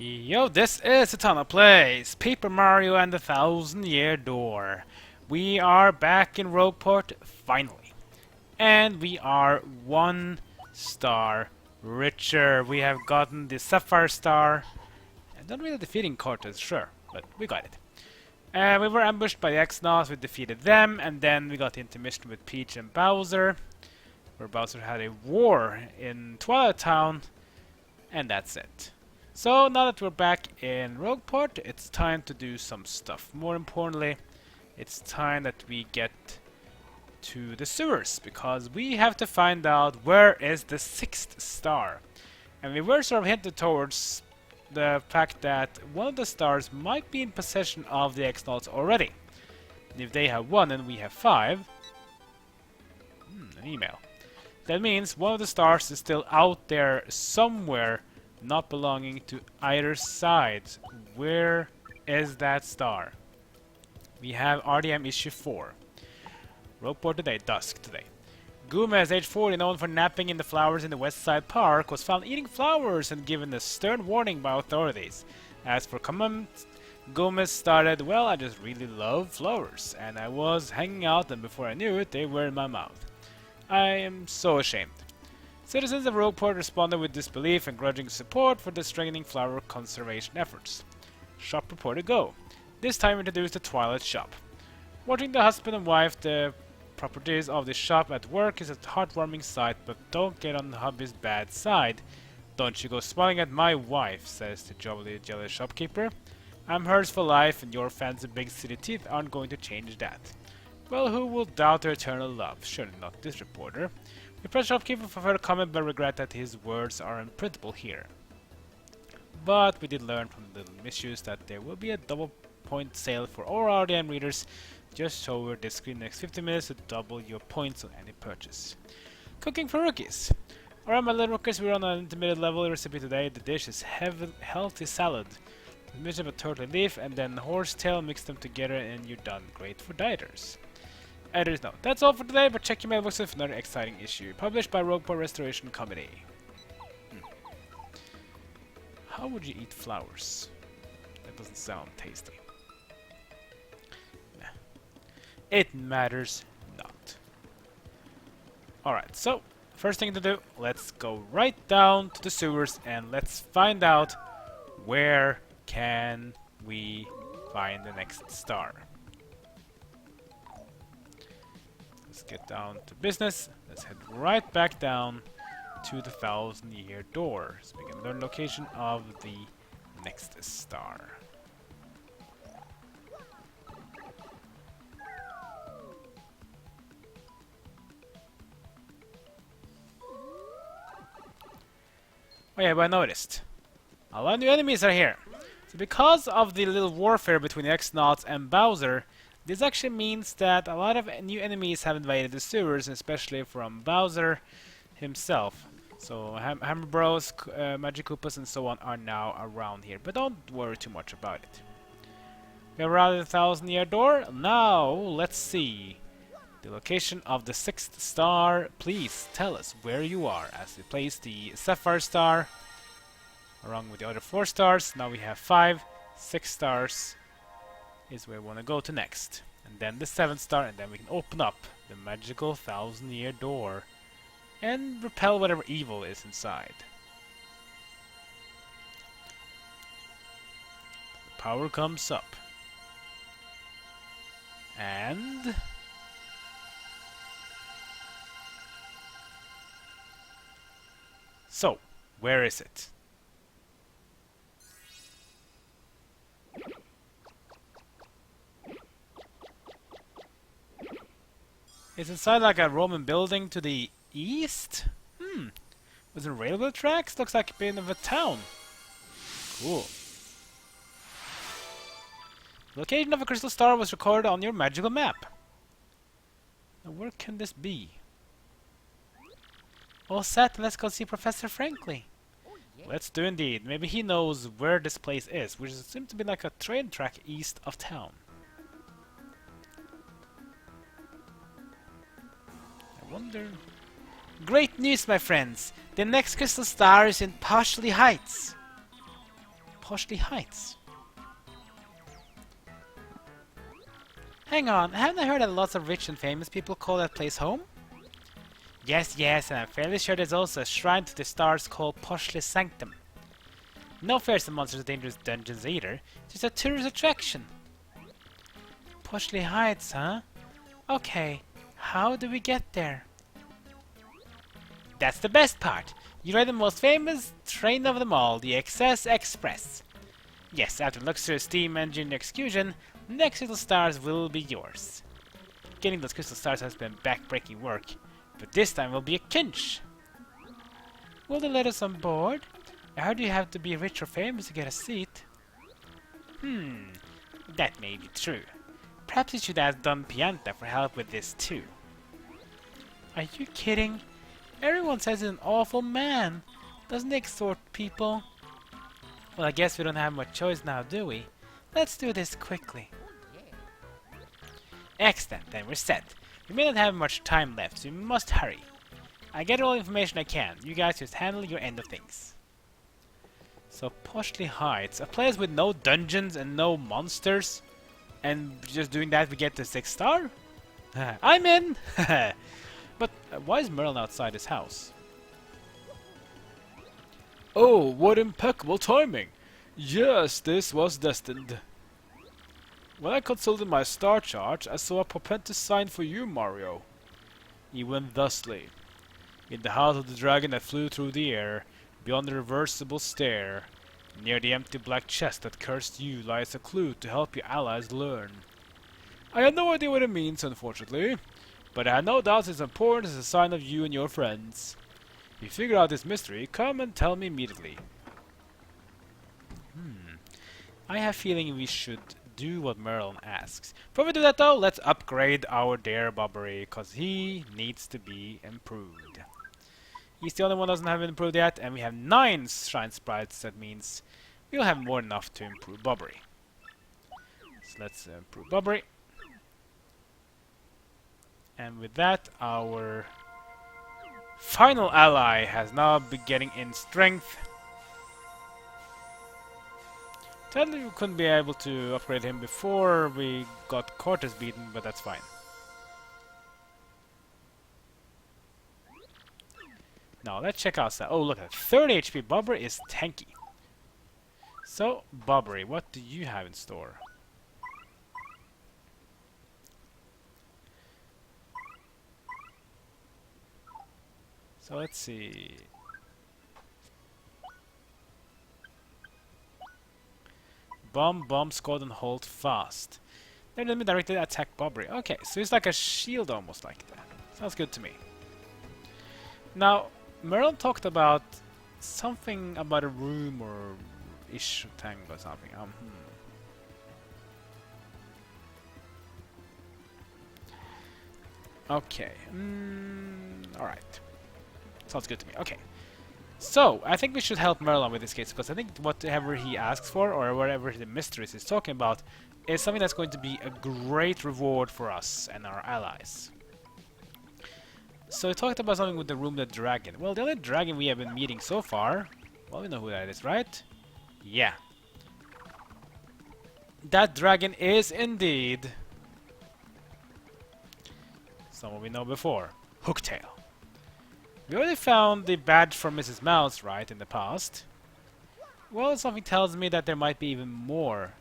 Yo, this is Etana Plays Paper Mario and the Thousand Year Door. We are back in Rogueport, finally. And we are 1 star richer. We have gotten the Sapphire Star. And not really defeating Cortez, sure, but we got it. We were ambushed by the X-Nauts, we defeated them, and then we got the intermission with Peach and Bowser, where Bowser had a war in Twilight Town, and that's it. So now that we're back in Rogueport, it's time to do some stuff. More importantly, it's time that we get to the sewers, because we have to find out where is the 6th star. And we were sort of hinted towards the fact that one of the stars might be in possession of the X-Nauts already. And if they have 1 and we have 5... an email. That means one of the stars is still out there somewhere, not belonging to either side. Where is that star? We have RDM issue 4. Rogueport today, dusk today. Gomez, age 40, known for napping in the flowers in the West Side Park, was found eating flowers and given a stern warning by authorities. As for comments, Gomez started, "Well, I just really love flowers, and I was hanging out, and before I knew it, they were in my mouth. I am so ashamed." Citizens of Rogueport responded with disbelief and grudging support for the strengthening flower conservation efforts. Shop reporter go. This time introduced the Twilight Shop. Watching the husband and wife, the properties of the shop at work is a heartwarming sight, but don't get on the hubby's bad side. "Don't you go smiling at my wife," says the jolly jealous shopkeeper. "I'm hers for life, and your fancy big city teeth aren't going to change that." Well, who will doubt their eternal love? Surely not this reporter. We press shopkeeper for further comment, but regret that his words are unprintable here. But we did learn from the little misuse that there will be a double point sale for all RDM readers. Just show over this screen next 50 minutes to double your points on any purchase. Cooking for rookies. Alright, my little rookies, we're on an intermediate level recipe today. The dish is healthy salad. Mix up a turtle leaf and then horsetail, mix them together and you're done. Great for dieters. Editor's note. That's all for today, but check your mailbox for another exciting issue. Published by Rogueport Restoration Committee. How would you eat flowers? That doesn't sound tasty. Nah. It matters not. Alright, so first thing to do, let's go right down to the sewers and let's find out where can we find the next star. Let's get down to business. Let's head right back down to the Thousand Year Door, so we can learn the location of the next star. Oh yeah, but I noticed a lot of new enemies are here. So because of the little warfare between the X-Nauts and Bowser, this actually means that a lot of new enemies have invaded the sewers, especially from Bowser himself. So Hammer Bros, Magic Koopas and so on are now around here, but don't worry too much about it. We have arrived at the Thousand Year Door. Now, let's see the location of the 6th star. Please tell us where you are as we place the Sapphire Star along with the other 4 stars. Now we have 5, 6 stars is where we want to go to next. And then the 7th star, and then we can open up the magical Thousand Year Door and repel whatever evil is inside. The power comes up. And so, where is it? It's inside like a Roman building to the east? Was it railway tracks? Looks like a bit of a town. Cool. The location of a crystal star was recorded on your magical map. Now where can this be? All set, let's go see Professor Franklin. Let's do indeed. Maybe he knows where this place is, which seems to be like a train track east of town. I wonder... Great news, my friends! The next crystal star is in Poshley Heights. Poshley Heights. Hang on, haven't I heard that lots of rich and famous people call that place home? Yes, yes, and I'm fairly sure there's also a shrine to the stars called Poshley Sanctum. No fears of monsters or dangerous dungeons either, just a tourist attraction. Poshley Heights, huh? Okay, how do we get there? That's the best part. You ride the most famous train of them all, the Excess Express. Yes, after luxurious steam engine excursion, the next little stars will be yours. Getting those crystal stars has been back-breaking work, but this time will be a cinch. Will they let us on board? I heard you have to be rich or famous to get a seat. That may be true. Perhaps you should ask Don Pianta for help with this too. Are you kidding? Everyone says he's an awful man. Doesn't he extort people? Well, I guess we don't have much choice now, do we? Let's do this quickly. Excellent, then we're set. We may not have much time left, so we must hurry. I get all the information I can. You guys just handle your end of things. So, Poshley Heights, a place with no dungeons and no monsters, and just doing that we get the 6 star? I'm in! But why is Merlon outside his house? Oh, what impeccable timing! Yes, this was destined. When I consulted my star chart, I saw a portentous sign for you, Mario. He went thusly. In the house of the dragon that flew through the air, beyond the reversible stair, near the empty black chest that cursed you, lies a clue to help your allies learn. I had no idea what it means, unfortunately, but I had no doubt it's important as a sign of you and your friends. If you figure out this mystery, come and tell me immediately. I have a feeling we should do what Merlon asks. Before we do that though, let's upgrade our dear Bobbery, because he needs to be improved. He's the only one that doesn't have it improved yet, and we have 9 shrine sprites. That means we'll have more than enough to improve Bobbery. So let's improve Bobbery. And with that, our final ally has now been getting in strength. Sadly, we couldn't be able to upgrade him before we got Cortes beaten, but that's fine. Now, let's check out that. Oh, look at that. 30 HP. Bobbery is tanky. So, Bobbery, what do you have in store? So, let's see. Bomb, squad, and hold fast. Then let me directly attack Bobbery. Okay, so it's like a shield almost like that. Sounds good to me. Now, Merlon talked about something about a room or issue tangle or something. Okay. Alright. Sounds good to me. Okay. So, I think we should help Merlon with this case, because I think whatever he asks for, or whatever the mysteries he's talking about, is something that's going to be a great reward for us and our allies. So, he talked about something with the room of the dragon. Well, the only dragon we have been meeting so far, well, we know who that is, right? Yeah. That dragon is indeed someone we know before. Hooktail. We already found the badge for Mrs. Mouse, right, in the past. Well, something tells me that there might be even more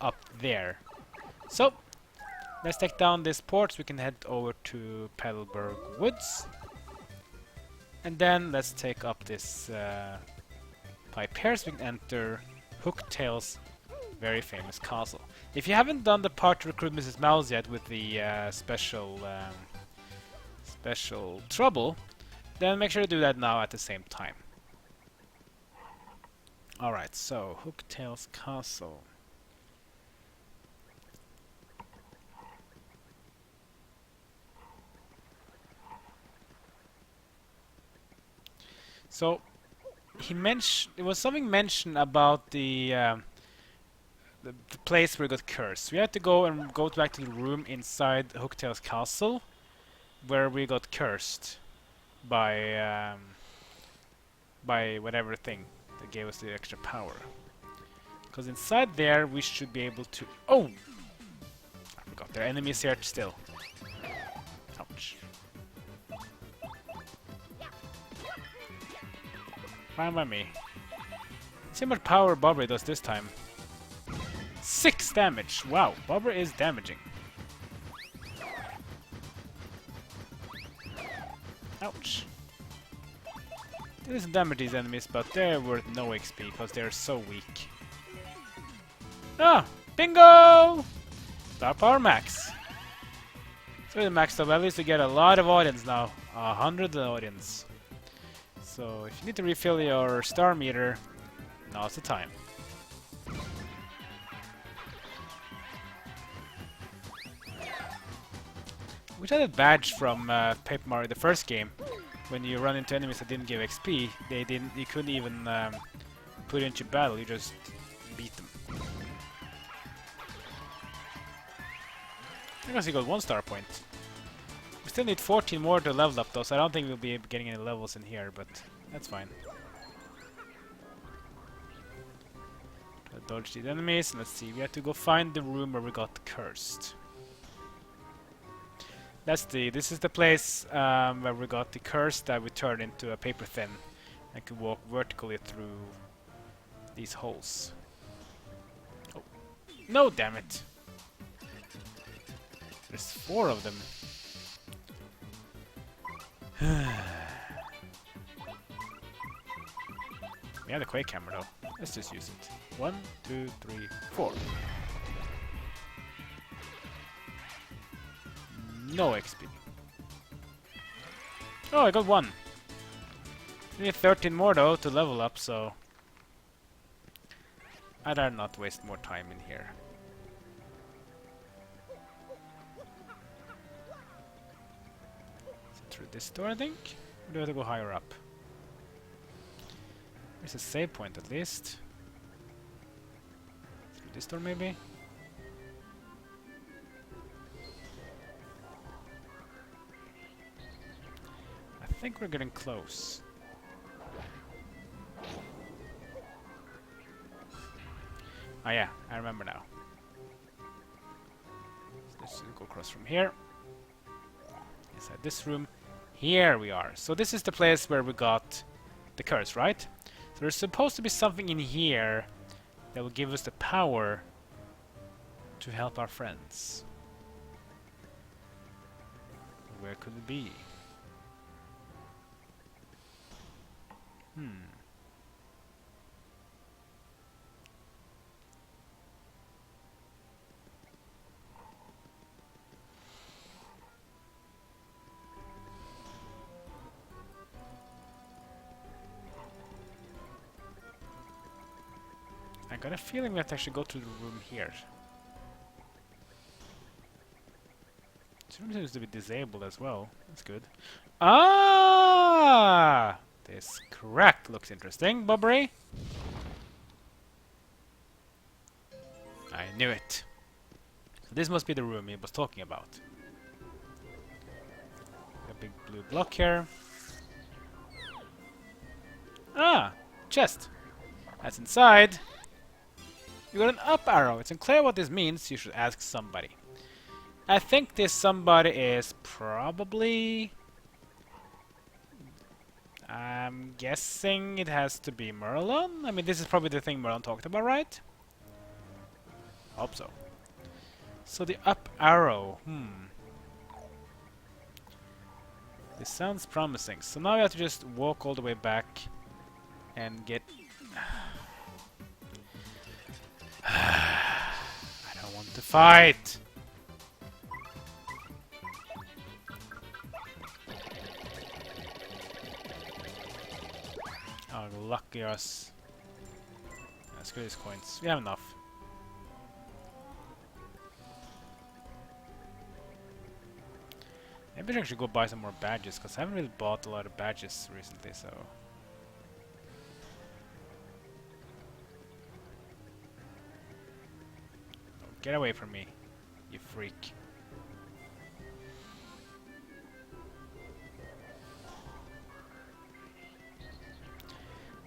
up there. So, let's take down this port so we can head over to Petalburg Woods. And then let's take up this pipe here so we can enter Hooktail's very famous castle. If you haven't done the part to recruit Mrs. Mouse yet with the special trouble, then make sure to do that now at the same time. Alright, so Hooktail's castle. So there was something mentioned about the place where it got cursed. We had to go back to the room inside Hooktail's castle where we got cursed by whatever thing that gave us the extra power. Because inside there we should be able to... Oh! I forgot, there are enemies here still. Ouch. Fine by me. Let's see how much power Bobbery does this time. 6 damage! Wow, Bobbery is damaging. Ouch. It doesn't damage these enemies, but they're worth no XP because they're so weak. Ah! Bingo! Star power max. So with the max up, at least we get a lot of audience now. 100 audience. So if you need to refill your star meter, now's the time. Which had a badge from Paper Mario the first game. When you run into enemies that didn't give XP, you couldn't even put it into battle. You just beat them. I guess you got 1 star point. We still need 14 more to level up though, so I don't think we'll be getting any levels in here, but that's fine. Dodge these enemies, and let's see, we have to go find the room where we got cursed. This is the place where we got the curse that we turned into a paper thin and could walk vertically through these holes. Oh. No, damn it! There's 4 of them. We have the Quake Hammer though. Let's just use it. 1, 2, 3, 4. No XP. Oh, I got 1. We need 13 more though to level up, so I'd rather not waste more time in here. Is it through this door, I think? Or do I have to go higher up? There's a save point at least. Through this door, maybe? I think we're getting close. Oh yeah, I remember now. So let's go across from here. Inside this room. Here we are. So this is the place where we got the curse, right? So there's supposed to be something in here that will give us the power to help our friends. Where could it be? I got a feeling we have to actually go to the room here. This room seems to be disabled as well. That's good. Ah! This crack looks interesting, Bobbery. I knew it. So this must be the room he was talking about. A big blue block here. Ah! Chest. That's inside. You got an up arrow. It's unclear what this means. You should ask somebody. I think this somebody is probably... I'm guessing it has to be Merlon. I mean, this is probably the thing Merlon talked about, right? Hope so. So the up arrow. This sounds promising. So now we have to just walk all the way back and get... I don't want to fight! Oh, lucky us. Let's get these coins. We have enough. Maybe I should actually go buy some more badges, because I haven't really bought a lot of badges recently, so... Oh, get away from me, you freak.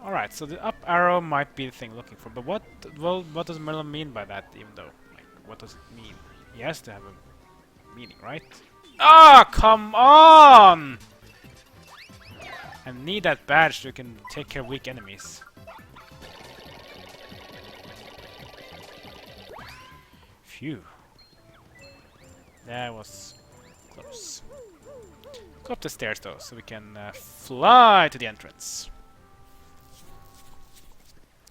Alright, so the up arrow might be the thing looking for, but what does Merlon mean by that, even though? Like, what does it mean? He has to have a meaning, right? Ah, come on! I need that badge so you can take care of weak enemies. Phew. That was close. Go up the stairs though, so we can fly to the entrance.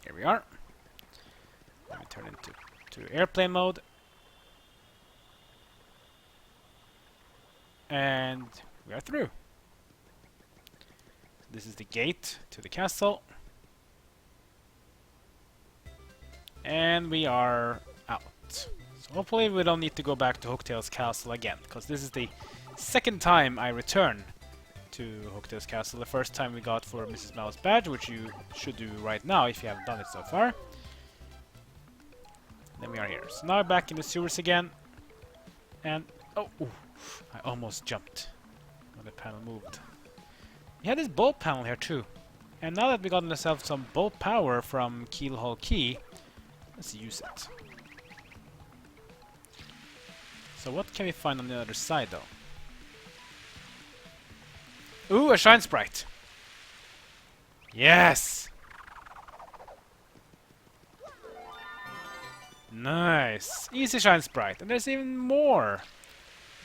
Here we are. Let me turn into airplane mode. And we are through. This is the gate to the castle. And we are out. So hopefully we don't need to go back to Hooktail's castle again, because this is the second time I return to Hooktail's castle. The first time we got for Mrs. Mouse badge, which you should do right now if you haven't done it so far. Then we are here. So now we're back in the sewers again. And oh, ooh, I almost jumped when the panel moved. We had this bolt panel here too. And now that we got ourselves some bolt power from Keelhole Key, let's use it. So what can we find on the other side though? Ooh, a shine sprite. Yes! Nice. Easy shine sprite. And there's even more.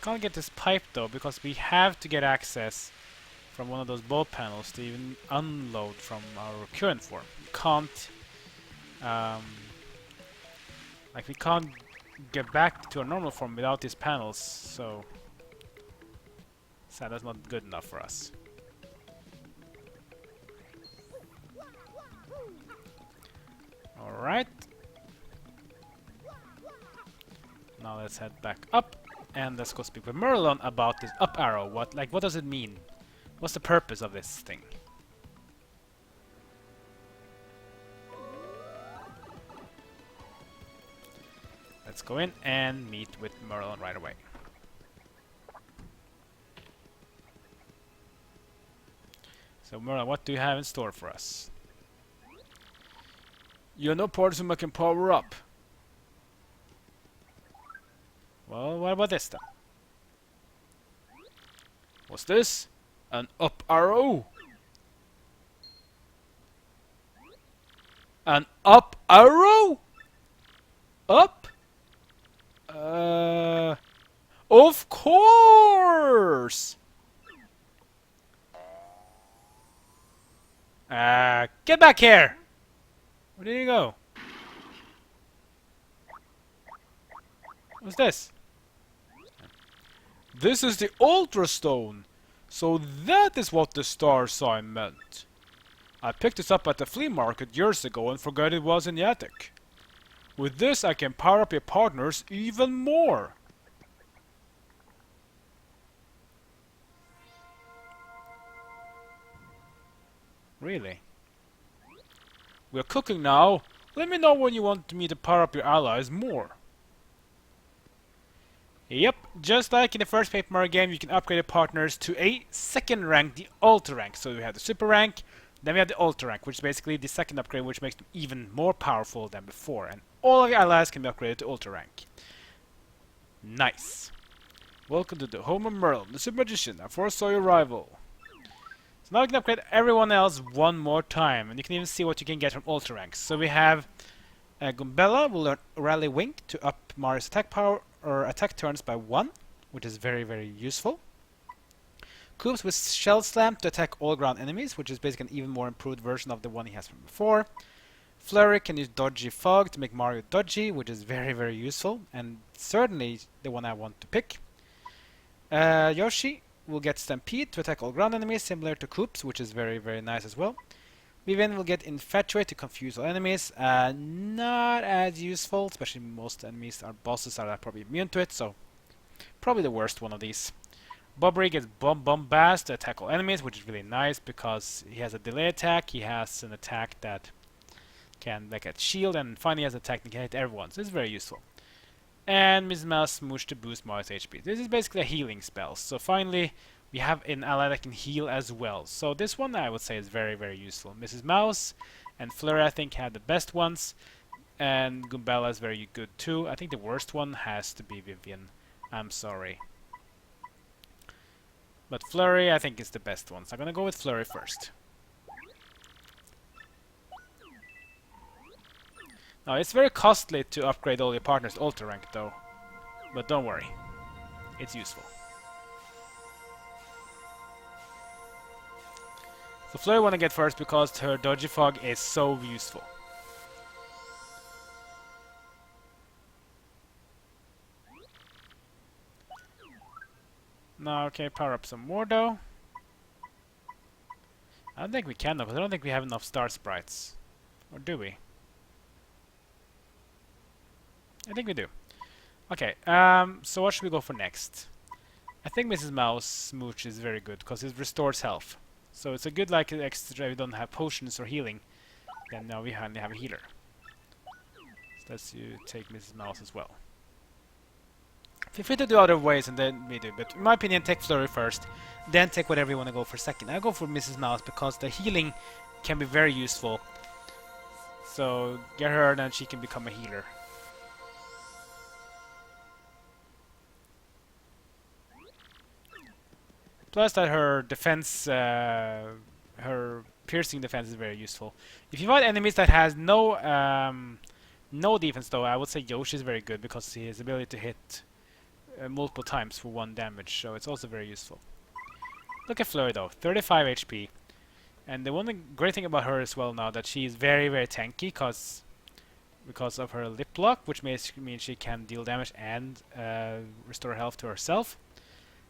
Can't get this pipe though, because we have to get access from one of those bolt panels to even unload from our current form. We can't like we can't get back to our normal form without these panels, so that's not good enough for us. Alright. Now let's head back up and let's go speak with Merlon about this up arrow. What does it mean? What's the purpose of this thing? Let's go in and meet with Merlon right away. So Merlon, what do you have in store for us? You know parts whom I can power up. Well, what about this then? What's this? An up arrow? An up arrow? Up? Of course! Get back here! Where did you go? What's this? This is the Ultra Stone! So that is what the star sign meant. I picked this up at the flea market years ago and forgot it was in the attic. With this I can power up your partners even more. Really? We're cooking now. Let me know when you want me to power up your allies more. Yep, just like in the first Paper Mario game, you can upgrade your partners to a second rank, the Ultra rank. So we have the Super rank, then we have the Ultra rank, which is basically the second upgrade, which makes them even more powerful than before. And all of your allies can be upgraded to Ultra rank. Nice. Welcome to the home of Merlon, the Super Magician. I foresaw your arrival. So now we can upgrade everyone else one more time, and you can even see what you can get from Ultra ranks. So we have Gumbella will learn Rally Wink to up Mario's attack power or attack turns by 1, which is very, very useful. Koops with Shell Slam to attack all ground enemies, which is basically an even more improved version of the one he has from before. Flurry can use Dodgy Fog to make Mario dodgy, which is very, very useful, and certainly the one I want to pick. Yoshi will get Stampede to attack all ground enemies, similar to Koops, which is very, very nice as well. Vivian will get Infatuate to confuse all enemies. Not as useful, especially most enemies are bosses are probably immune to it, so probably the worst one of these. Bobbery gets Bombast to attack all enemies, which is really nice because he has a delay attack, he has an attack that can like a shield, and finally has an attack that can hit everyone, so it's very useful. And Mrs. Mouse Smoosh to boost Mario's HP. This is basically a healing spell, so finally we have an ally that can heal as well. So this one I would say is very, very useful. Mrs. Mouse And Flurry, I think, had the best ones. And Goombella is very good too. I think the worst one has to be Vivian. I'm sorry. But Flurry, I think, is the best one. So I'm gonna go with Flurry first. Now, it's very costly to upgrade all your partners to Ultra Rank, though. But don't worry. It's useful. So Flurry I want to get first because her Dodgy Fog is so useful. Now, okay, power up some more though. I don't think we can though, because I don't think we have enough star sprites. Or do we? I think we do. Okay, so what should we go for next? I think Mrs. Mouse Smooch is very good, because it restores health. So it's a good like extra if we don't have potions or healing. Then now we only have a healer. So let's take Mrs. Mouse as well. Feel free to do other ways and then we do, but in my opinion take Flurry first, then take whatever you want to go for second. I go for Mrs. Mouse because the healing can be very useful. So get her and then she can become a healer. Plus that her defense, her piercing defense is very useful. If you fight enemies that has no defense though, I would say Yoshi is very good because he has the ability to hit multiple times for 1 damage, so it's also very useful. Look at Flurry though, 35 HP. And the one great thing about her as well now that she is very, very tanky because of her lip lock, which means she can deal damage and restore health to herself.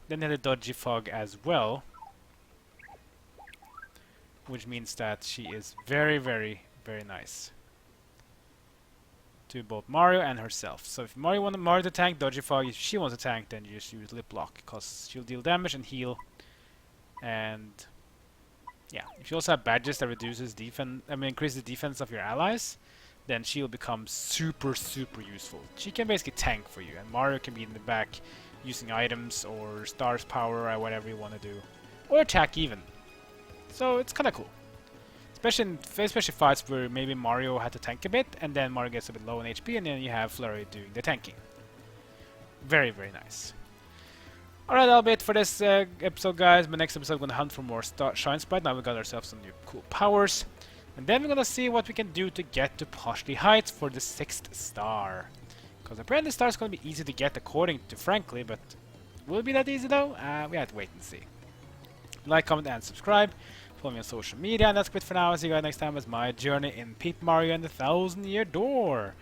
Then had a Dodgy Fog as well, which means that she is very, very, very nice to both Mario and herself. So if Mario wants Mario to tank Dodgy Fog, if she wants to tank, then you just use Lip Lock, because she'll deal damage and heal. And yeah, if you also have badges that reduces defense, increases the defense of your allies, then she'll become super, super useful. She can basically tank for you, and Mario can be in the back using items or stars power or whatever you want to do, or attack even. So it's kind of cool. Especially fights where maybe Mario had to tank a bit, and then Mario gets a bit low on HP, and then you have Flurry doing the tanking. Very, very nice. Alright, that'll be it for this episode, guys. My next episode, we're gonna hunt for more Shine Sprite. Now we got ourselves some new cool powers. And then we're gonna see what we can do to get to Poshley Heights for the 6th star. Because apparently the star is gonna be easy to get according to Frankly, but will it be that easy though? We have to wait and see. Like, comment, and subscribe. Follow me on social media, and that's it for now. I'll see you guys next time as my journey in Paper Mario and the 1000-Year Door.